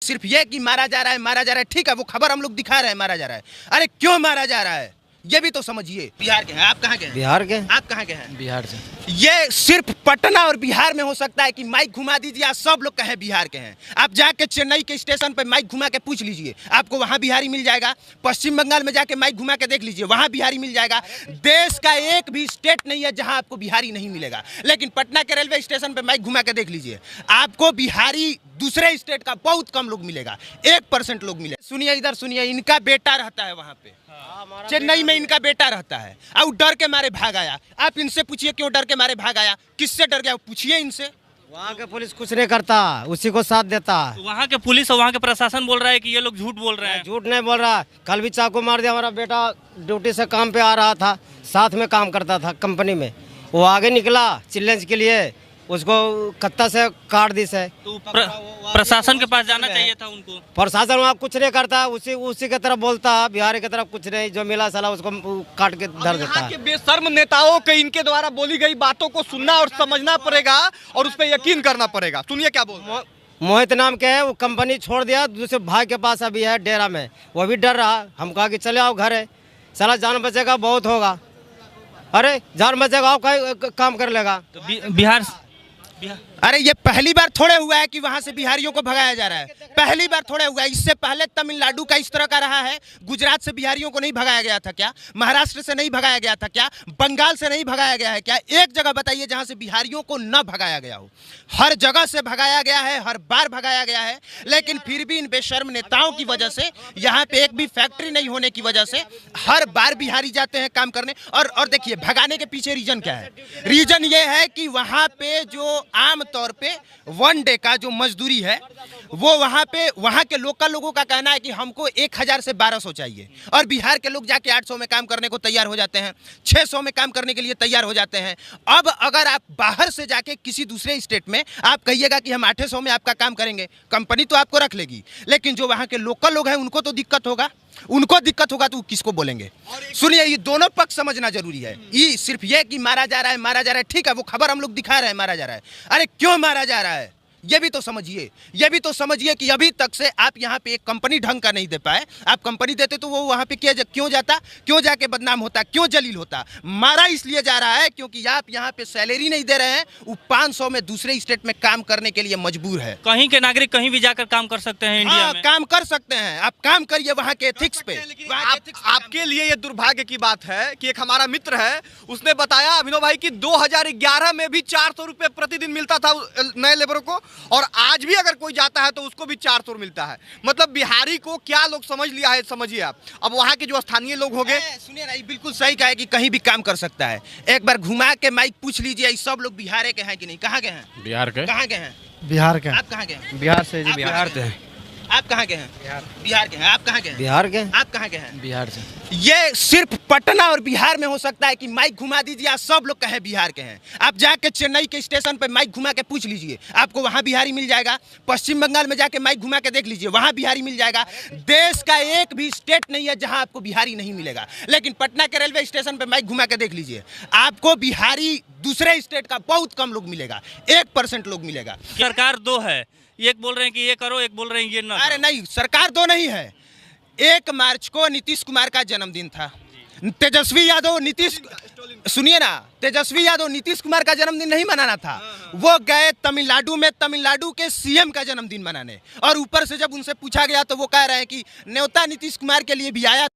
सिर्फ ये कि मारा जा रहा है, ठीक है, वो खबर हम लोग दिखा रहे हैं, मारा जा रहा है। अरे क्यों मारा जा रहा है ये भी तो समझिए। बिहार के हैं आप? कहाँ के हैं? बिहार के। आप कहाँ के हैं? बिहार से। ये सिर्फ पटना और बिहार में हो सकता है कि माइक घुमा दीजिए, आप सब लोग कहें बिहार के हैं। आप जाके चेन्नई के स्टेशन पे माइक घुमा के पूछ लीजिए, आपको वहां बिहारी मिल जाएगा। पश्चिम बंगाल में जाके माइक घुमा के देख लीजिए, वहां बिहारी मिल जाएगा। देश का एक भी स्टेट नहीं है जहां आपको बिहारी नहीं मिलेगा। लेकिन पटना के रेलवे स्टेशन पे माइक घुमा के देख लीजिए, आपको बिहारी दूसरे स्टेट का बहुत कम लोग मिलेगा, 1% लोग मिले। सुनिए इधर सुनिए, इनका बेटा रहता है वहां पे, चेन्नई में इनका बेटा रहता है, और डर के मारे भाग आया। आप इनसे पूछिए क्यों डर के मारे भाग आया, किससे डर गया, पूछिए इनसे। वहाँ के पुलिस कुछ नहीं करता, उसी को साथ देता। वहाँ के पुलिस और वहाँ के प्रशासन बोल रहा है कि ये लोग झूठ बोल रहे हैं। झूठ नहीं बोल रहा, कल भी चाकू मार दिया। हमारा बेटा ड्यूटी से काम पे आ रहा था, साथ में काम करता था कंपनी में, वो आगे निकला चैलेंज के लिए, उसको कत्ता से काट दी से। तो प्रशासन के पास जाना चाहिए था उनको। प्रशासन वहाँ कुछ नहीं करता, उसी की तरफ बोलता, बिहार की तरफ कुछ नहीं, जो मिला साला उसको काट के धर देता है। के बेशर्म नेताओं के इनके द्वारा बोली गई बातों को सुनना और समझना पड़ेगा और उस पर यकीन करना पड़ेगा। सुनिए क्या बोल। मोहित नाम के है, वो कंपनी छोड़ दिया, दूसरे भाई के पास अभी है डेरा में, वो भी डर रहा। हम कहा कि चले आओ घर है, साला जान बचेगा बहुत होगा। अरे जान बचेगा आप काम कर लेगा। तो बिहार अरे ये पहली बार थोड़े हुआ है कि वहां से बिहारियों को भगाया जा रहा है, पहली बार थोड़े हुआ है। इससे पहले तमिलनाडु का इस तरह का रहा है। गुजरात से बिहारियों को नहीं भगाया गया था क्या? महाराष्ट्र से नहीं भगाया गया था क्या? बंगाल से नहीं भगाया गया है क्या? एक जगह बताइए जहां से बिहारियों को न भगाया गया हो। हर जगह से भगाया गया है, हर बार भगाया गया है। लेकिन फिर भी इन बेशर्म नेताओं की वजह से, यहाँ पे एक भी फैक्ट्री नहीं होने की वजह से हर बार बिहारी जाते हैं काम करने। और देखिए भगाने के पीछे रीजन क्या है? रीजन ये है कि वहाँ पे जो आम तौर पे 1 डे का जो मजदूरी है, वो वहाँ के लोकल लोगों का कहना है कि हमको 1000 से 1200 चाहिए, और बिहार के लोग जाके 800 में काम करने को तैयार हो जाते हैं, 600 में काम करने के लिए तैयार हो जाते हैं। अब अगर आप बाहर से जाके किसी दूसरे स्टेट में आप कहिएगा कि हम 800 में आपका काम करेंगे, कंपनी तो आपको रख लेगी, लेकिन जो वहाँ के लोकल लोग हैं उनको तो दिक्कत होगा। उनको दिक्कत होगा तो किसको बोलेंगे? सुनिए, ये दोनों पक्ष समझना जरूरी है। ये सिर्फ ये कि मारा जा रहा है, ठीक है, वो खबर हम लोग दिखा रहे हैं, मारा जा रहा है। अरे क्यों मारा जा रहा है ये भी तो समझिए। ये भी तो समझिए कि अभी तक से आप यहाँ पे एक कंपनी ढंग का नहीं दे पाए। आप कंपनी देते तो वो वहाँ पे क्यों जाता, क्यों जाके बदनाम होता, क्यों जलील होता? मारा इसलिए जा रहा है क्योंकि आप यहाँ पे सैलरी नहीं दे रहे हैं, वो 500 में दूसरे स्टेट में काम करने के लिए मजबूर है। कहीं के नागरिक कहीं भी जाकर काम कर सकते हैं इंडिया में। काम कर सकते हैं, आप काम करिए वहाँ के एथिक्स पे। आपके लिए ये दुर्भाग्य की बात है कि एक हमारा मित्र है, उसने बताया अभिनव भाई कि 2011 में भी 400 रुपये प्रतिदिन मिलता था नए लेबरों को, और आज भी अगर कोई जाता है तो उसको भी 400 मिलता है। मतलब बिहारी को क्या लोग समझ लिया है, समझिए आप। अब वहाँ के जो स्थानीय लोग होंगे, सुनिए ना, बिल्कुल सही कहा है कि कहीं भी काम कर सकता है। एक बार घुमा के माइक पूछ लीजिए, सब लोग बिहार के हैं कि नहीं? कहाँ के हैं? बिहार के। कहाँ के हैं? बिहार के। आप कहाँ के हैं? बिहार से जी। बिहार से हैं। आप कहाँ के हैं? बिहार के हैं। आप कहाँ के हैं? बिहार के। आप कहाँ के हैं? बिहार से। ये सिर्फ पटना और बिहार में हो सकता है कि माइक घुमा दीजिए, आप सब लोग कहें बिहार के हैं। आप जाके चेन्नई के स्टेशन पे माइक घुमा के पूछ लीजिए, आपको वहां बिहारी मिल जाएगा। पश्चिम बंगाल में जाके माइक घुमा के देख लीजिए, वहां बिहारी मिल जाएगा। देश का एक भी स्टेट नहीं है जहां आपको बिहारी नहीं मिलेगा। लेकिन पटना के रेलवे स्टेशन पे माइक घुमा के देख लीजिए, आपको बिहारी दूसरे स्टेट का बहुत कम लोग मिलेगा, 1% लोग मिलेगा। सरकार दो है, एक बोल रहे हैं कि ये करो, एक बोल रहे हैं ये ना। अरे नहीं, सरकार दो नहीं है। 1 मार्च को नीतीश कुमार का जन्मदिन था। तेजस्वी यादव सुनिए ना, तेजस्वी यादव नीतीश कुमार का जन्मदिन नहीं मनाना था, वो गए तमिलनाडु में तमिलनाडु के सीएम का जन्मदिन मनाने, और ऊपर से जब उनसे पूछा गया तो वो कह रहे हैं कि न्योता नीतीश कुमार के लिए भी आया।